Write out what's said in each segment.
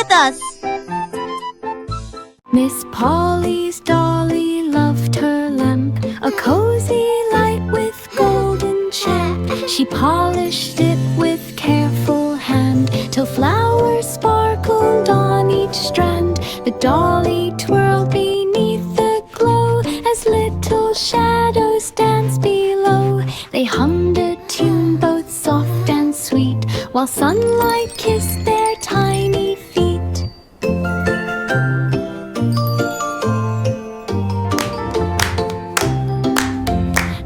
animadas. Miss Polly's dolly loved her lamp, a cozy light with golden champ. She polished it with careful hand till flowers sparkled on each strand. The dolly twirled beneath the glow as little shadows danced below. They hummed a tune both soft and sweet while sunlight kissed their tiny feet.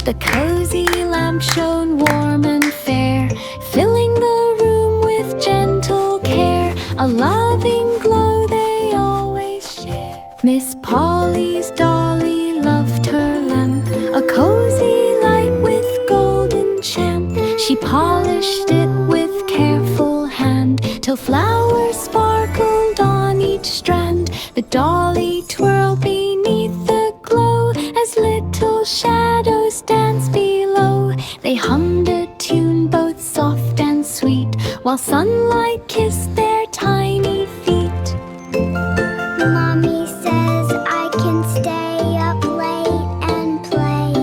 The cozy lamp shone warm and fair, filling the room with gentle care. A loving glow they always share. Miss Polly's dolly loved her lamp, a cozy light with golden champ. She polished it with careful hand till flowers sparkled on each strand. The dolly twirled beneath the glow as little shadows danced below. They hummed a tune both soft and sweet while sunlight kissed their tiny feet. Mommy says I can stay up late and play.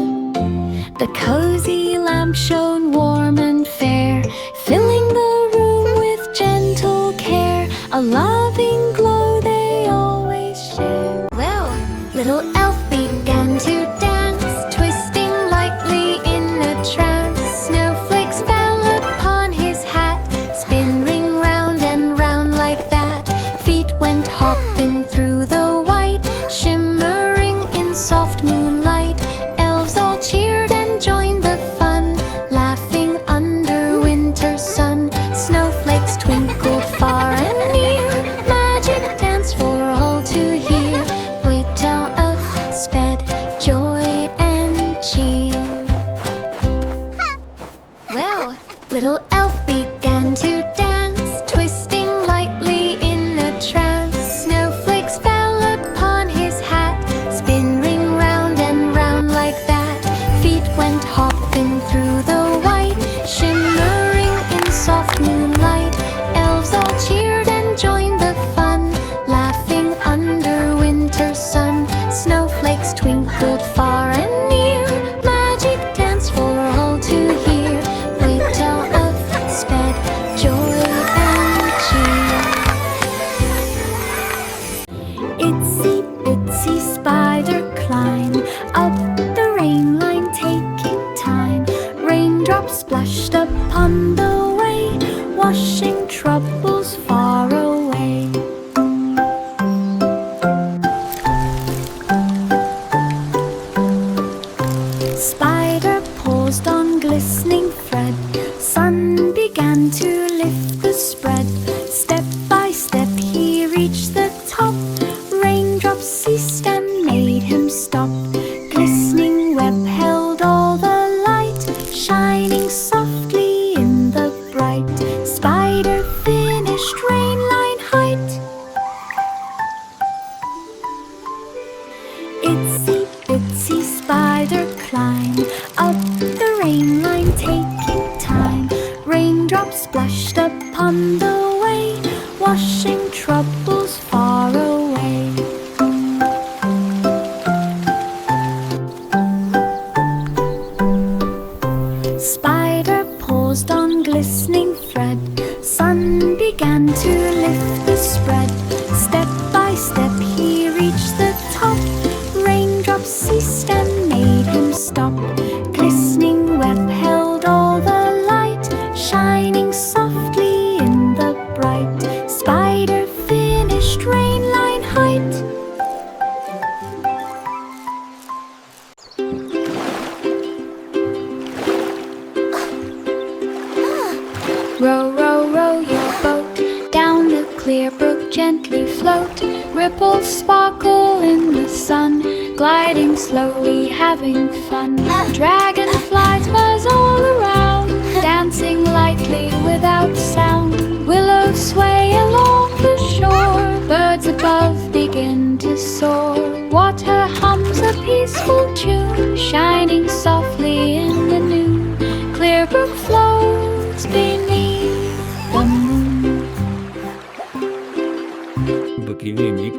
The cozy lamp shone warm and fair, filling the room with gentle care. A loving glow they always share. Well, little elf began to dance, twisting lightly in a trance. Snowflakes fell upon his hat, spinning round and round like that. Feet went hopping through the white, shimmering in soft moonlight. Elves all cheered and joined the fun, laughing under winter sun. Snowflakes twinkled far and near, magic dance for all to hear. Little elf sped, joy and cheer. Well, little elf began to dance, twisting lightly in a trance. Snowflakes fell upon his hat, spinning round and round like that. Feet went hopping through the white, shimmering in soft moonlight. Elves all cheered and joined the fun, laughing under winter sun. Snowflakes twinkled far and near, magic dance for all to hear. Little elf sped, joy and cheer. Itsy bitsy spider climb up the rain line, taking time. Raindrops splashed upon the way, washing troubles far away. Spider paused on glistening thread, sun began to lift the spread. Step by step he reached the top, raindrops ceased and made him stop. Glistening web held all the light, shining softly in the bright. Spider finished rain line height. Itsy bitsy spider climb up the rain line, taking time. Raindrops splashed upon the way, washing troubles far away. Spider paused on glistening thread, sun began to lift the spread. Step by step he reached the top, raindrops ceased and made him stop. Glistening web held all the light, shining softly in the bright. Spider finished rain line height. Row, row, row your boat down the clear brook, gently float. Ripples sparkle in the sun, gliding slowly, having fun. Dragonflies buzz all around, dancing lightly without sound. Willows sway along the shore, birds above begin to soar. Water hums a peaceful tune, shining softly in the noon. Clear brook flows beneath the moon.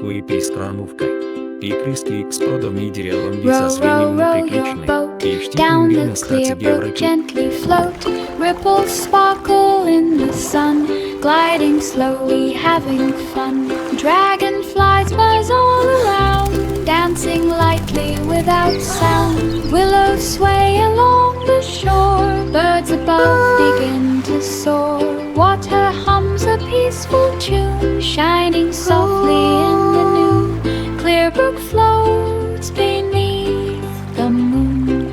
Inclui пейскромовкой. Прикрестик с продовни деревом Row, со row, звеньями row your приключной. boat И down штиком the clear brook, евроки. gently float. Ripples sparkle in the sun, gliding slowly, having fun. Dragonflies buzz all around, dancing lightly without sound. Willows sway along the shore, birds above begin to soar. Water hums a peaceful tune, shining softly in the noon. Clear brook floats beneath the moon.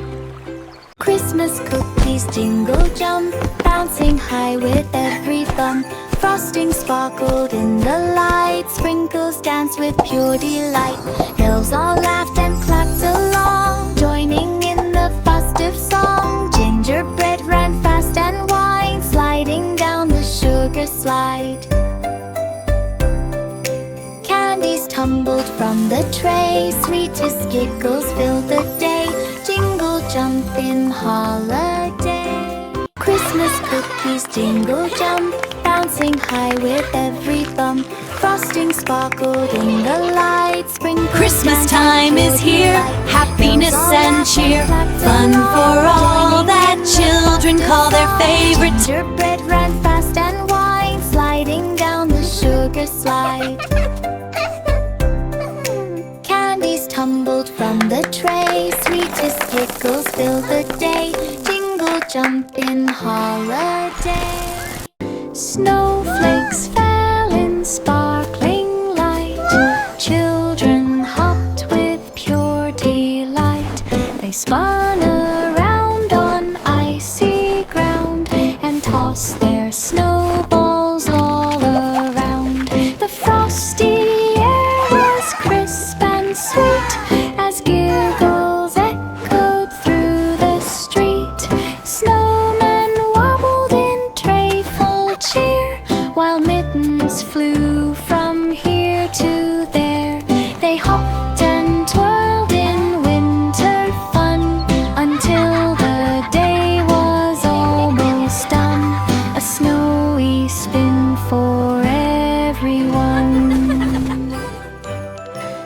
Christmas cookies jingle jump, bouncing high with every thump. Frosting sparkled in the light, sprinkles danced with pure delight. Elves all laughed and clapped along, joining in the festive song. Gingerbread ran fast and wide, sliding down the sugar slide. Candies tumbled from the tray, sweetest giggles filled the day. Jingle jump in holiday. Christmas cookies jingle jump, bouncing high with every thump. Frosting sparkled in the light, sprinkles Christmas time is here, happiness and cheer, fun for all that children call their favorite. Gingerbread ran fast and wide, sliding down the sugar slide. Candies tumbled from the tray, sweetest giggles filled the day. Jingle jump in holiday. Snowflakes fell in sparkling light, children hopped with pure delight. They spun around on icy ground and tossed their snowballs all around. The frosty air was crisp and sweet as giggles echoed through the street. Snowmen wobbled in trayful cheer, while mittens flew from here to there. They hopped and twirled in winter fun until the day was almost done. A snowy spin for everyone.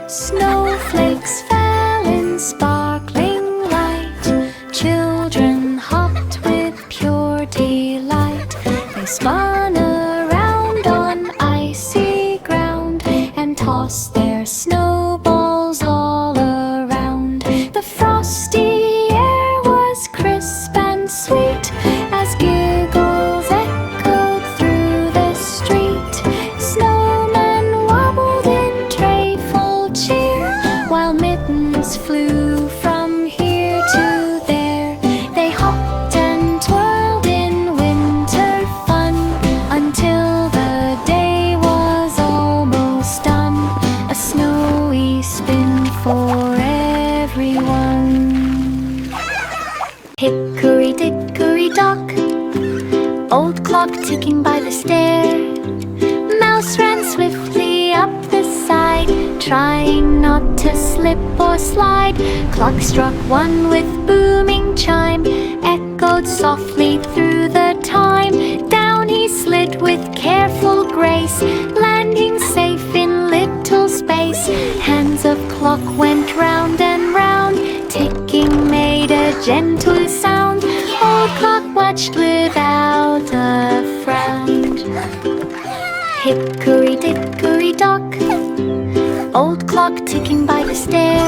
Snowflakes fell in sparkling light, children hopped with pure delight. They spun around on icy ground and tossed their snowballs all around. The frosty air was crisp and sweet as giggles echoed through the street. Snowmen wobbled in trayful cheer, while mittens flew from here to there. They hopped and twirled in winter fun until the day was almost done. A snowy spin for everyone. Hickory dickory dock, old clock ticking by the stair. Mouse ran swiftly up the side, trying not to slip or slide. Clock struck one with booming chime, echoed softly through the time. Down he slid with careful grace, landing safe in little space. Hands of clock went round and round, ticking made a gentle sound. Old clock watched without a frown. Hickory dickory dock, old clock ticking by the stair.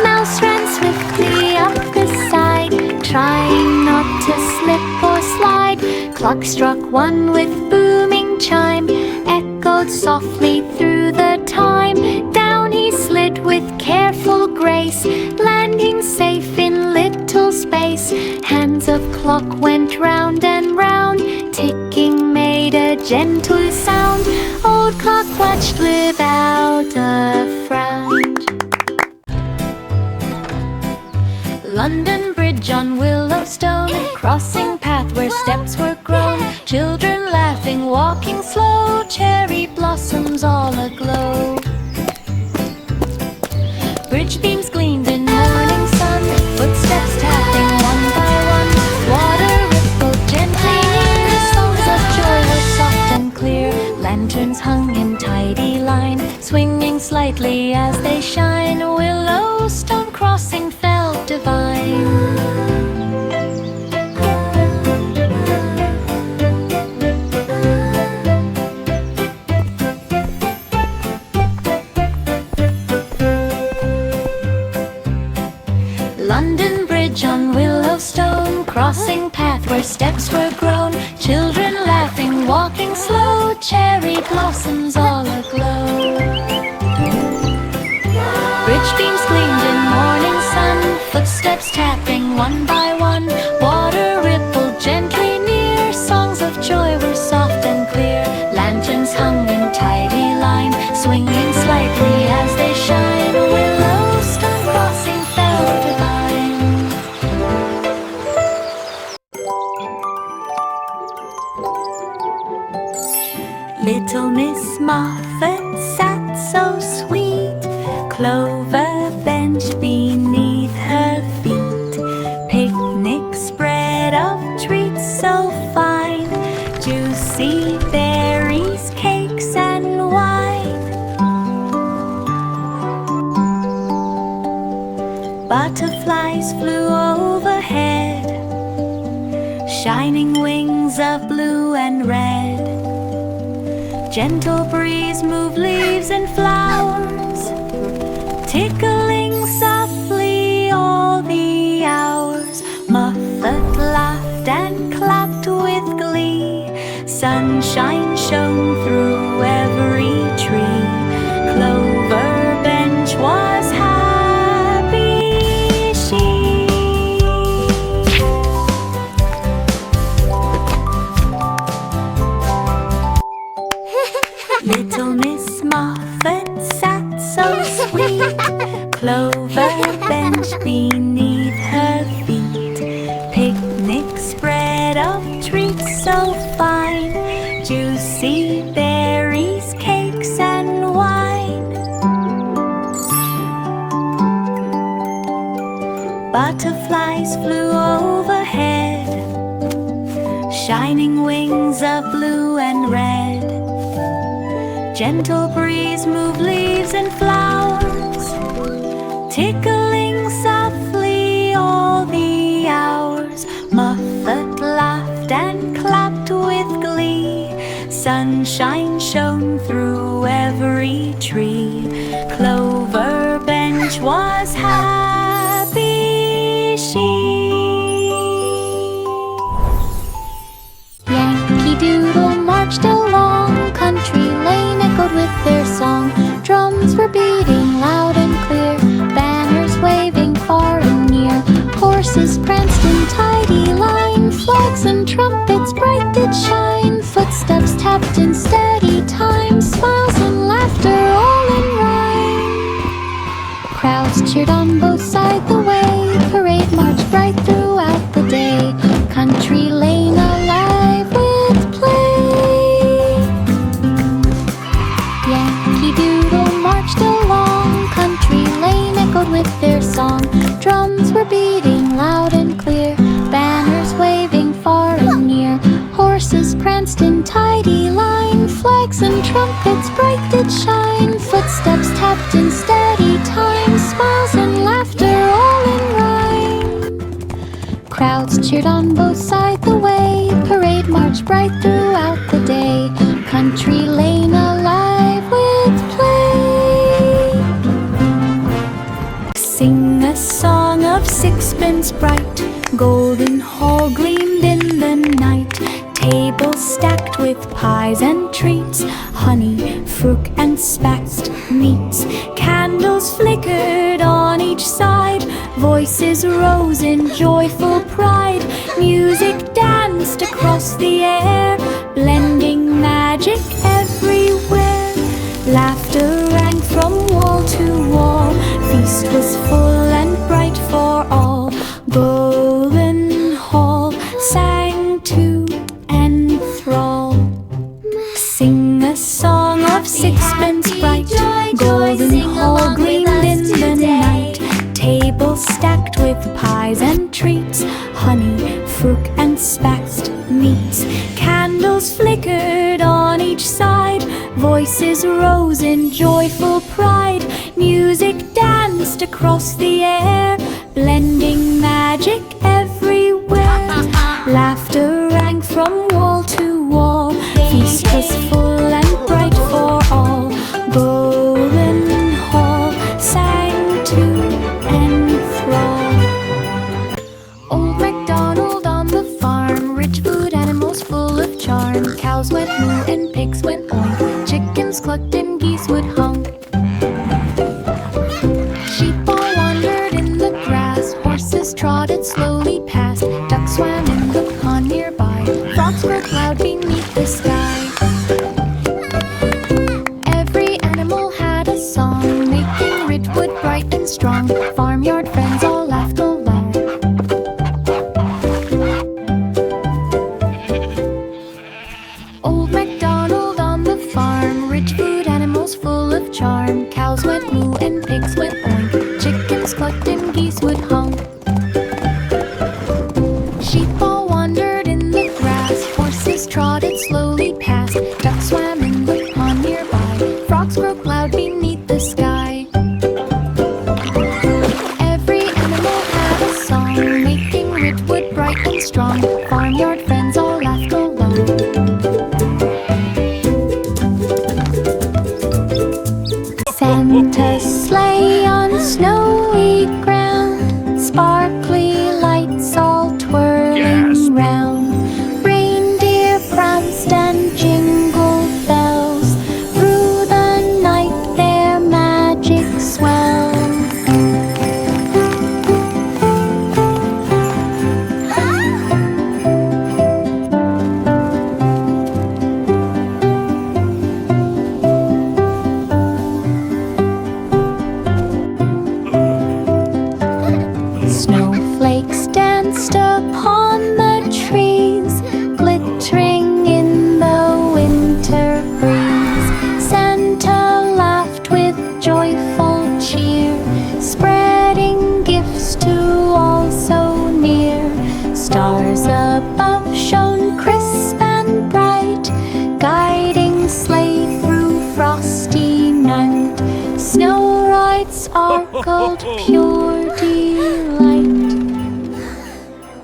Mouse ran swiftly up the side, trying not to slip or slide. Clock struck one with booming chime, echoed softly through the time. Down he slid with careful grace, landing safe in little space. Hands of clock went round and round, ticking made a gentle sound. Old clock watched without a frown. London Bridge on Willowstone, crossing path where steps were grown. Children laughing, walking slow, cherry blossoms all aglow. Bridge beams gleamed in morning sun, footsteps tapping one by one. Water rippled gently near, songs of joy were soft and clear. Lanterns hung in tidy line, swinging slightly as they shine. Willow stone crossing felt divine. London Bridge on Willowstone, crossing path where steps were grown. Children laughing, walking slow, cherry blossoms all aglow. Bridge beams gleamed in morning sun, footsteps tapping one by one. Water rippled gently near, songs of joy were soft and clear. Lanterns hung in tidy line, swinging slightly as they shine. Willowstone crossing felt divine. Little Miss Moffat sat so sweet, clover bench beneath her feet, picnic spread of treats so fine, juicy berries, cakes and wine. Butterflies flew overhead, shining wings of blue and red. Gentle breeze moved leaves and flowers, tickling softly all the hours. Moffat laughed and clapped with glee, sunshine shone through every tree. Clover bench was happy, she. Little Miss Moffat sat so sweet, clover bench beneath her feet, picnic spread of treats so fine, juicy berries, cakes and wine. Butterflies flew overhead, shining wings of blue and red. Gentle breeze moved leaves and flowers, tickling softly all the hours. Moffat laughed and clapped with glee, sunshine shone through every tree. Clover bench was happy, she. Yankee Doodle marched along, country lane echoed with their song. Drums were beating loud and clear, banners waving far and near. Horses pranced in tidy line, flags and trumpets bright did shine. Footsteps tapped in steady time, smiles and laughter all in rhyme. Crowds cheered on both sides the way, parade marched bright throughout the day. Country lane alive with play. Yankee Doodle marched along, country lane echoed with their song. Drums were beating loud and clear, banners waving far and near. Horses pranced in tidy line, flags and trumpets bright did shine. Footsteps tapped in steady time, smiles and laughter all in rhyme. Crowds cheered on both sides the way, parade marched bright throughout the day. Country lane alive with play. Sing a song of sixpence bright, golden hall gleamed in the night. Tables stacked with pies and treats, honey, fruit and spatched meats. Candles flickered on each side, voices rose in joyful pride. Music danced across the air, blending magic everywhere. Laughter rang from wall to wall, feast was full and bright for all. Golden Hall sang to enthrall. Sing a song of sixpence bright, golden hall gleamed in the night. Tables stacked with pies and treats, honey, fruit and spatched meats. Candles flickered on each side, Voices rose in joyful pride, music danced across the air, blending magic everywhere. Laughter rang from wall to wall, feast was full and bright for all. Golden Hall sang to enthrall. Old MacDonald on the farm, rich food animals full of charm. Cows went moo and pigs went oink, chickens clucked and geese would honk. Sheep all wandered in the grass, horses trotted slowly past, ducks swam in the pond nearby, frogs were loud beneath the sky. Every animal had a song, making Ridgewood bright and strong. Farmyard friends all laughed aloud. Old MacDonald on the farm, rich food animals full of charm. Cows went moo and pigs went oink, chickens clucked and geese would honk. Sheep all wandered in the grass, horses trotted slowly past, ducks swam in the pond nearby, frogs croaked loud beneath the sky. Every animal had a song, making Ridgewood bright and strong. Farmyard friends all laughed aloud. Santa's sleigh on snowy ground, sparkly lights all twirling round. Reindeer pranced and jingled bells, through the night their magic swelled. Snowflakes danced upon the trees, glittering in the winter breeze. Santa laughed with joyful cheer, spreading gifts to all so near. Stars above shone crisp and bright, guiding sleigh through frosty night. Snow white sparkled pure delight.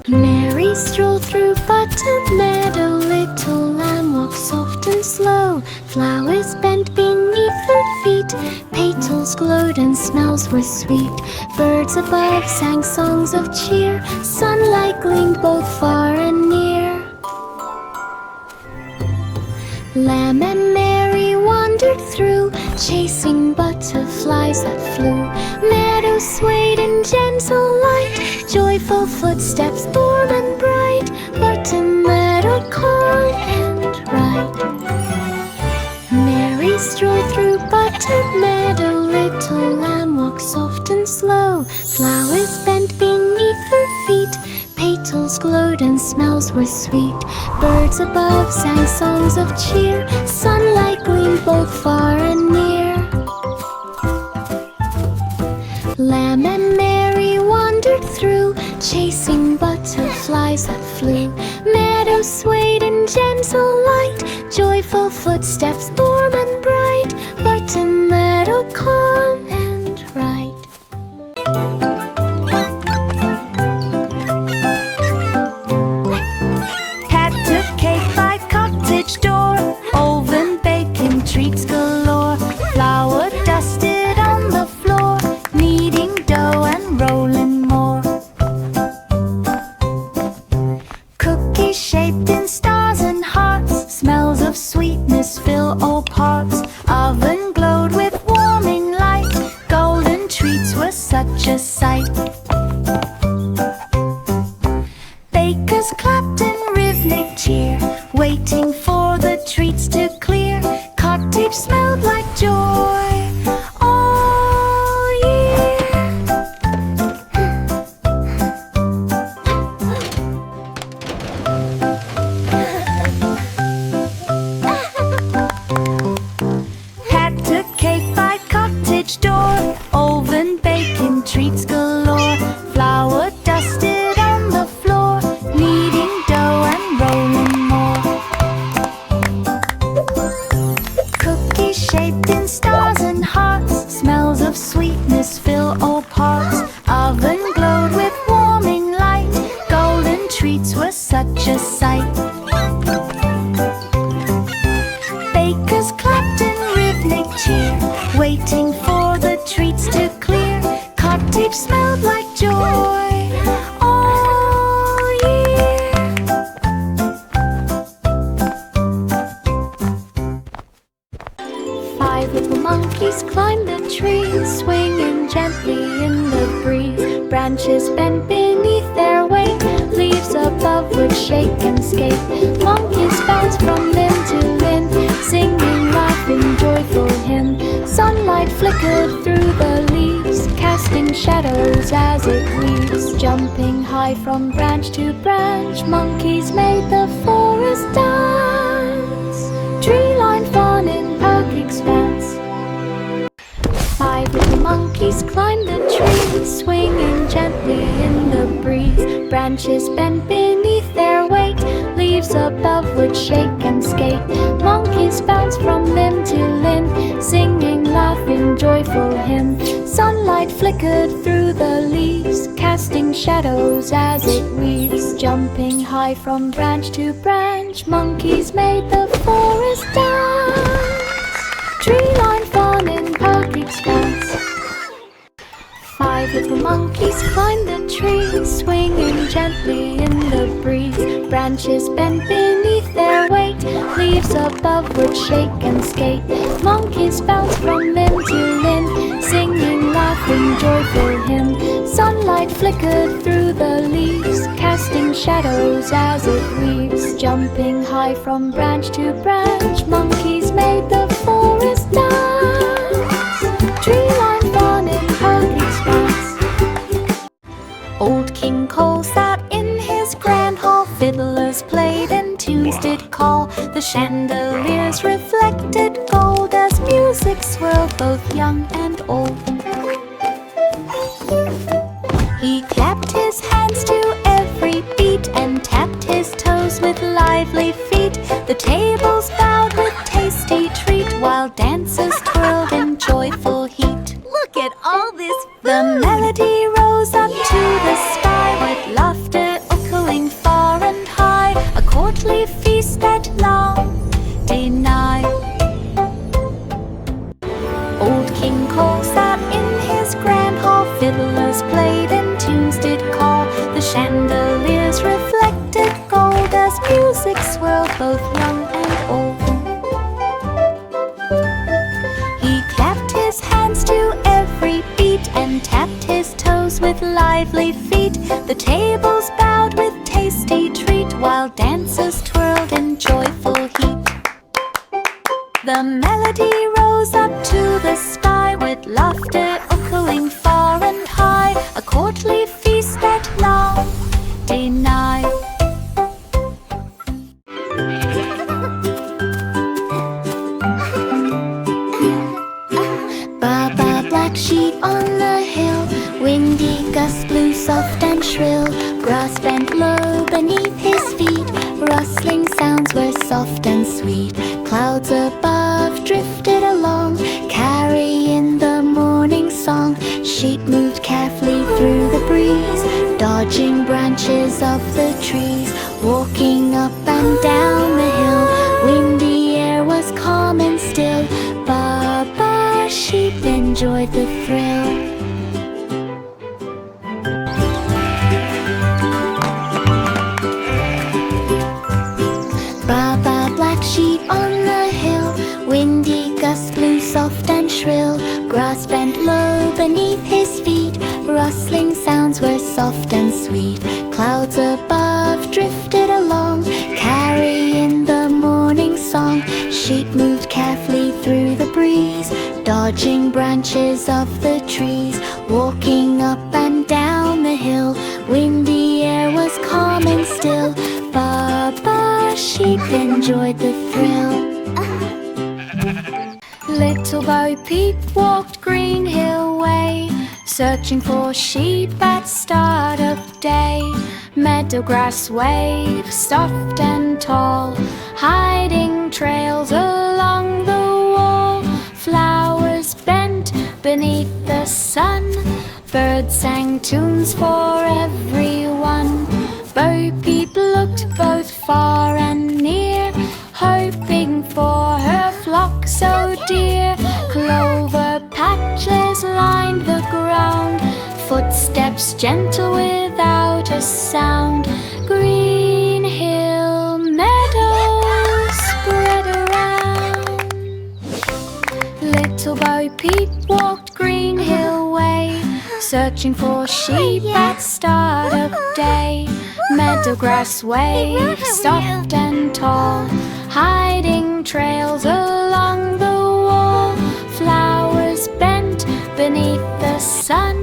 Mary strolled through Button Meadow, little lamb walked soft and slow. Flowers bent beneath her feet, petals glowed and smells were sweet. Birds above sang songs of cheer, sunlight gleamed both far and near. Lamb and Mary wandered through, chasing butterflies that flew. Meadows swayed in gentle light, joyful footsteps warm and bright. Button Meadow calm and right. Mary strolled through Button Meadow, little lamb walked soft and slow. Flowers bent beneath her feet, petals glowed and smells were sweet. Birds above sang songs of cheer, sunlight gleamed both far and near. Lamb and Mary wandered through, chasing butterflies that flew. Meadows swayed in gentle light, joyful footsteps warm and bright. Button Meadow calm and right. Cat took cake by cottage door, oven baking treats galore. Flour dusted on the floor, kneading dough and rolling more. Cookies shaped in stars and hearts, smells of sweetness fill all parts. Oven glowed with warming light, golden treats were such a sight. Bakers clapped in rhythmic cheer, waiting for the treats to clear. Cottage smelled like joy all year. monkeys climb the trees, swinging gently in the breeze. Branches bend beneath their weight, leaves above would shake and skate. Monkeys bounce from limb to limb, singing, laughing, joyful hymn. Sunlight flickered through the leaves, casting shadows as it weaves. Jumping high from branch to branch, monkeys made the forest dance. Tree-lined fawn in park expanse. 5 little monkeys climbed the tree, swinging gently in the breeze. Branches bent beneath their weight, leaves above would shake and skate. Monkeys bounce from limb to limb, singing, laughing, joyful hymn. Sunlight flickered through the leaves, casting shadows as it weaves. Jumping high from branch to branch, monkeys made the forest dance. Tree-lined fawn in park expanse. 5 little monkeys climbed the tree, swinging gently in the breeze. Branches bent beneath their weight, leaves above would shake and skate. Monkeys bounce from limb to limb, singing, laughing, joyful hymn. Sunlight flickered through the leaves, casting shadows as it weaves. Jumping high from branch to branch, monkeys made the forest dance. Tree-lined fawn in park expanse. Old King Cole sat in his grand hall, fiddlers played and tunes did call. The chandeliers reflected gold as music swirled both young and old. He clapped his hands to every beat and tapped his toes with lively feet. The tables bowed with tasty treat while dancers twirled in joyful heat. Look at all this The melody rose up to the sky with laughter echoing far and high, a courtly feast that long denied. Old King Cole sat in his grand hall, fiddlers played and tunes did call. The chandeliers reflected gold as music swirled both young and old. He clapped his hands to every beat and tapped his toes with lively feet. The tables bowed with tasty treat while dancers twirled in joyful heat. The melody rose up to the sky with laughter echoing far and high, a courtly feast that long denied. Baba, black sheep on the hill, windy gusts blew soft and shrill. Grass bent low beneath his feet, rustling sounds were soft and sweet. Clouds above drifted along, carrying the morning song. Sheep moved carefully through the breeze, dodging branches of the trees. Walking up and down the hill, windy air was calm and still. Baba sheep enjoyed the thrill. Baba, black sheep on the hill, windy gusts blew soft and shrill. Grass bent low beneath his feet, rustling sounds were soft and sweet. Clouds above drifted along, carrying the morning song. Sheep moved carefully through the breeze, dodging branches of the trees. Walking up and down the hill, windy air was calm and still. Baba sheep enjoyed the thrill. Little Bo Peep walked Green Hill Way, searching for sheep at start of day. Meadow grass waved soft and tall, hiding trails along the wall. Flowers bent beneath the sun, birds sang tunes for everyone. Bo Peep looked both far and near, hoping for her flock so dear. Clover patches lined the ground, footsteps gentle without a sound. Green hill meadows spread around. Little Bo Peep walked Green Hill Way, searching for sheep at start of day. Meadow grass waved soft and tall, hiding trails along the wall. Flowers bent beneath the sun,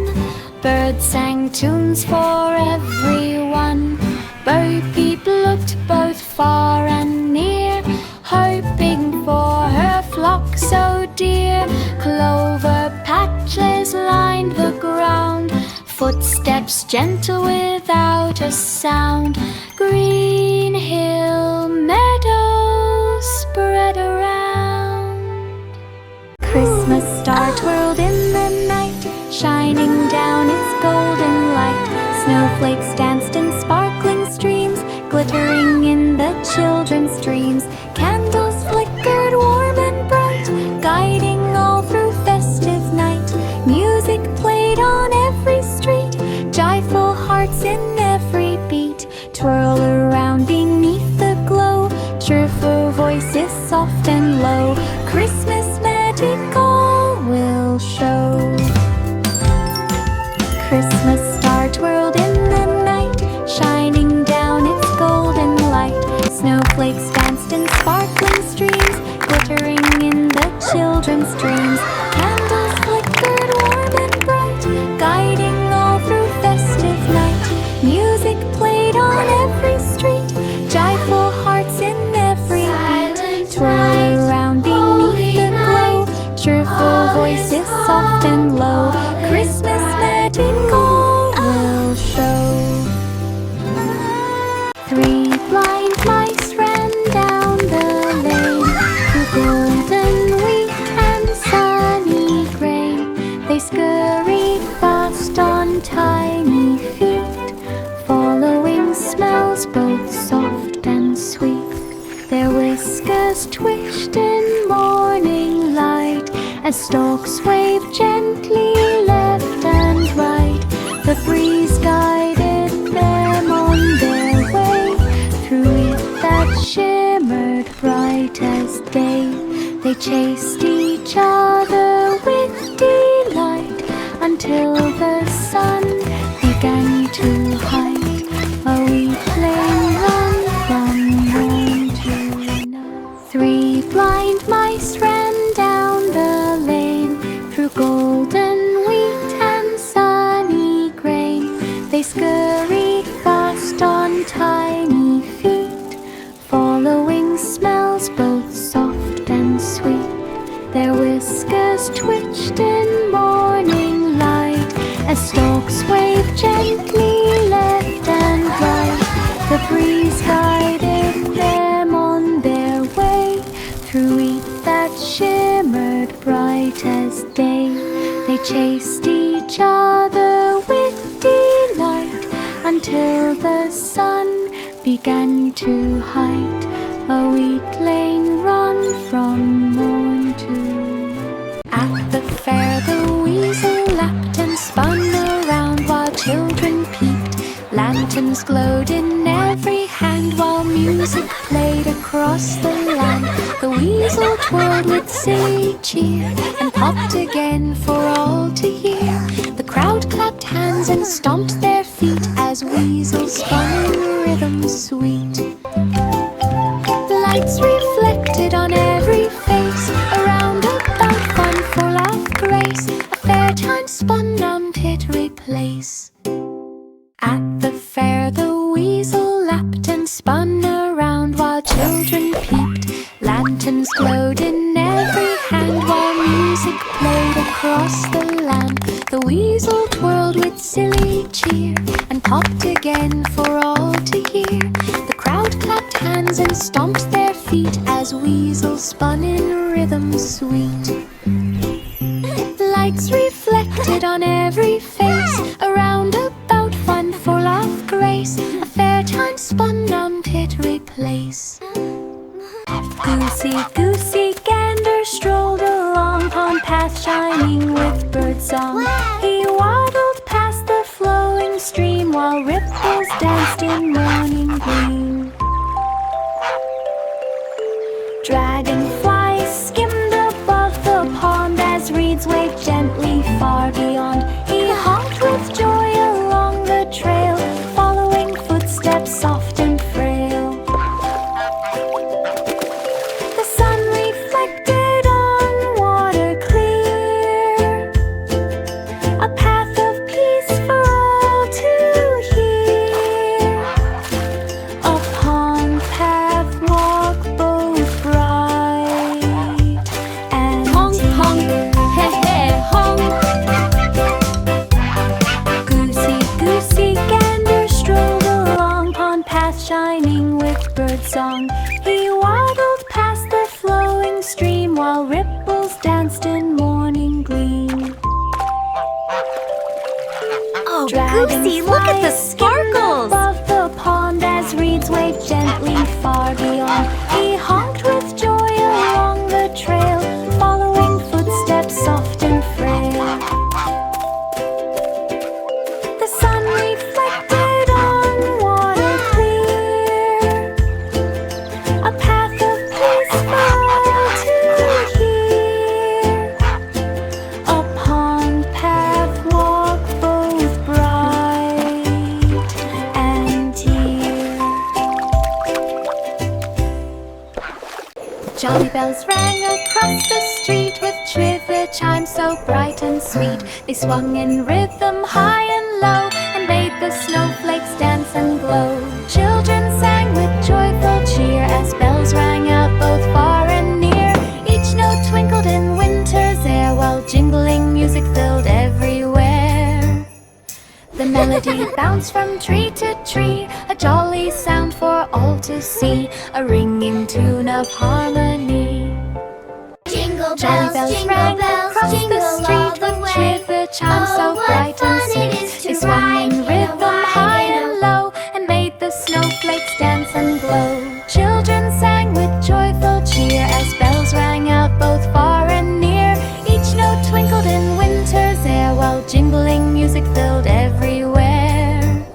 birds sang tunes for everyone. Bo Peep looked both far and near, hoping for her flock so dear. Clover patches lined the ground, footsteps gentle without a sound. Green hill meadows spread around. Christmas star twirled in the night, shining down its golden light. Snowflakes danced in sparkling streams, glittering in the children's dreams. Candles flickered warm and bright, guiding all through festive night. Music played on every street, joyful hearts in every beat twirl around beneath the glow. Cheerful voices soft and low, Christmas magic all will show. Christmas star twirled in the night, shining down its golden light. Snowflakes danced in sparkling streams, glittering in the children's dreams. Candles flickered warm and bright, guiding all through festive night. Music played on every street, joyful hearts in every beat twirl around beneath the glow. Cheerful voices soft and low, Christmas magic all will show. Three blind mice ran down the lane, through golden wheat and sunny grain. They scurried fast on tiny feet, following smells both soft and sweet. Their whiskers twitched in morning light, as stalks waved gently left and right. The breeze guided them on their way, through wheat that shimmered bright as day. They chased each other with delight, until the sun began to hide. A weakling run from morn to night. Three blind mice ran down the lane, through golden wheat and sunny grain. They scurried fast on tiny feet, following smells both soft and sweet. Their whiskers twitched in morning light, as stalks waved gently left and right. The breeze guided them on their way, through wheat that shimmered bright as day. They chased each other with delight, until the sun began to hide. A weakling run from morn to night. At the fair the weasel lapped and spun around, while children peeped. Lanterns glowed in every hand, while music played across the land. The weasel twirled with silly cheer, and popped again for all to hear. The crowd clapped hands and stomped their feet, as weasels spun in rhythm sweet. Lights reflected on every face, around about fun full of grace. A fair time spun on Pittery Place. At the fair the weasel lapped and spun around, while children peeped. Lanterns glowed in every hand, while music played across the land. The weasel twirled with silly cheer, and popped again for all to hear. The crowd clapped hands and stomped their feet, as weasels spun in rhythm sweet. Lights reflected on every face, around about fun full of grace. A fair time spun on Pittery Place. Goosey, goosey, gander strolled along, pond path shining with birdsong. He waddled past the flowing stream, while ripples danced in morning gleam. Dragonflies skimmed above the pond, as as reeds wave gently far beyond. He honked with joy along the trail, following footsteps soft and frail. The sun reflected on water clear, a path of peace for all to hear. Upon path walk both bright and Honk, honk, dear. he he, honk. Goosey, goosey, gander strolled along, pond path shining with birdsong. He waddled past the flowing stream while ripples danced in morning gleam. Oh, Goosey, look at the sparkles! Above the pond as reeds waved gently far beyond. He honked with joy along the trail, following footsteps soft and frail. The sun reflected on water clear, a path of peace for all to hear. Upon path walk both bright and dear. Jolly bells rang across the street with shiver chimes so bright and sweet. They swung in rhythm high and low and made the snowflakes dance and glow. Children sang with joyful cheer as bells rang out both far and near. Each note twinkled in winter's air while jingling music filled everywhere. The melody bounced from tree to tree, a jolly sound for all to see, a ringing tune of harmony. Jingle Jolly bells rang across the street with shiver chimes so bright and sweet. They swung in rhythm high and low and made the snowflakes dance and glow. Children sang with joyful cheer as bells rang out both far and near. Each note twinkled in winter's air while jingling music filled everywhere.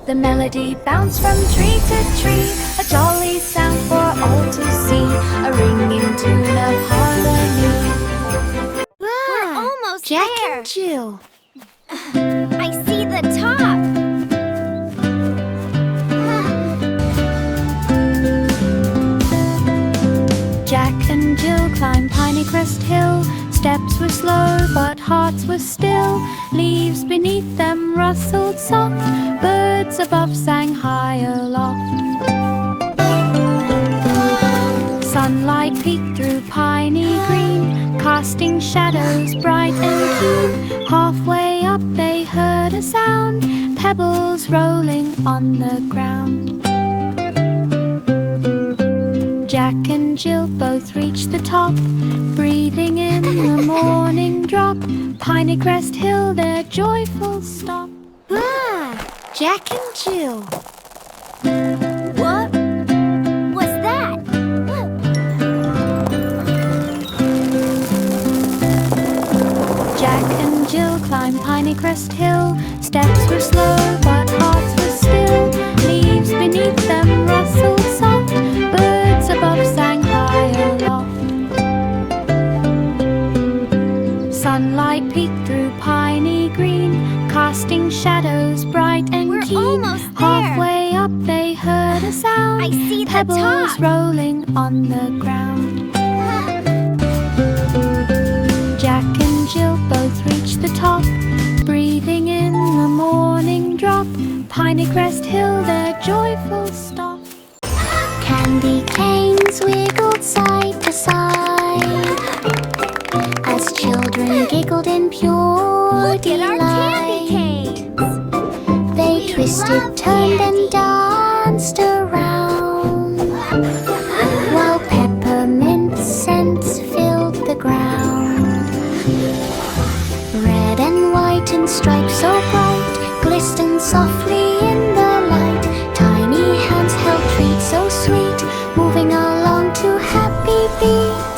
The melody bounced from tree to tree, a jolly sound for all to see, a ringing tune of harmony. We're almost Jack there. and Jill. I see the top. Jack and Jill climbed Piney Crest Hill. Steps were slow, but hearts were still. Leaves beneath them rustled soft. Birds above sang high aloft. Sunlight peeked through piney green, casting shadows bright and keen. Halfway up they heard a sound, pebbles rolling on the ground. Jack and Jill both reached the top, breathing in the morning drop. Piney Crest Hill, their joyful stop. Jack and Jill. What was that? Jack and Jill climbed Piney Crest Hill. Steps were slow, but hearts were still. Leaves beneath them rustled soft. Birds above sang high aloft. Sunlight peeked through piney green, casting shadows bright and We're keen. almost there. Halfway up they heard a sound. I see the pebbles top. rolling on the ground. Jack and Jill both reached the top, breathing in the morning drop. Piney Crest Hill, their joyful stop. Candy canes wiggled side to side as children giggled in pure Look at our candy delight. canes. They twisted, turned, and danced around while peppermint scents filled the ground. Red and white and stripes so bright glistened softly in the light. Tiny hands held treats so sweet, moving along to happy beat.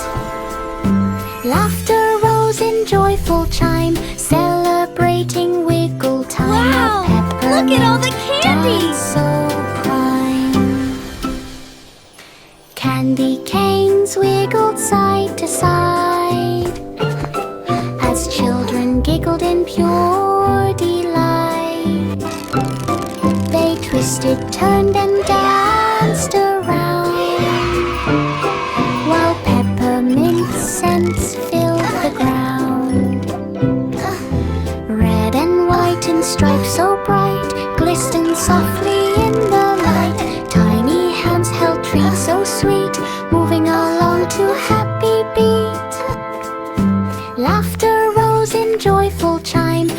Laughter rose in joyful chime, celebrating wiggle time. Wow! Look at all the candy! Dance so prime. Candy canes wiggled side to side it turned and danced around, while peppermint scents filled the ground. Red and white in stripes so bright glistened softly in the light. Tiny hands held treats so sweet, moving along to happy beat. Laughter rose in joyful chime,